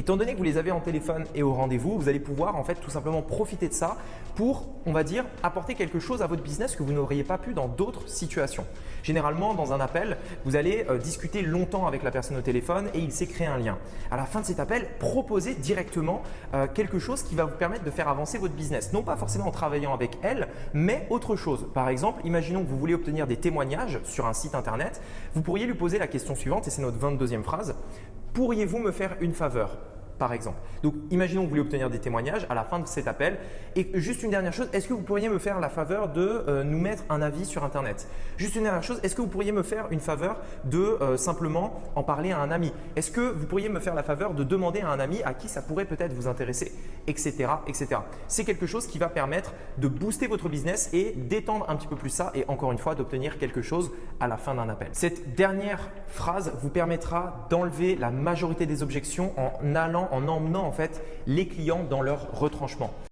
Étant donné que vous les avez en téléphone et au rendez-vous, vous allez pouvoir en fait tout simplement profiter de ça pour, on va dire, apporter quelque chose à votre business que vous n'auriez pas pu dans d'autres situations. Généralement, dans un appel, vous allez discuter longtemps avec la personne au téléphone et il s'est créé un lien. À la fin de cet appel, proposez directement quelque chose qui va vous permettre de faire avancer votre business. Non pas forcément en travaillant avec elle, mais autre chose. Par exemple, imaginons que vous voulez obtenir des témoignages sur un site internet. Vous pourriez lui poser la question suivante et c'est notre 22e phrase. Pourriez-vous me faire une faveur ? Par exemple. Donc, imaginons que vous voulez obtenir des témoignages à la fin de cet appel. Et juste une dernière chose, est-ce que vous pourriez me faire la faveur de nous mettre un avis sur Internet? Juste une dernière chose, est-ce que vous pourriez me faire une faveur de simplement en parler à un ami? Est-ce que vous pourriez me faire la faveur de demander à un ami à qui ça pourrait peut-être vous intéresser, etc., etc. C'est quelque chose qui va permettre de booster votre business et d'étendre un petit peu plus ça et encore une fois d'obtenir quelque chose à la fin d'un appel. Cette dernière phrase vous permettra d'enlever la majorité des objections en emmenant en fait les clients dans leur retranchement.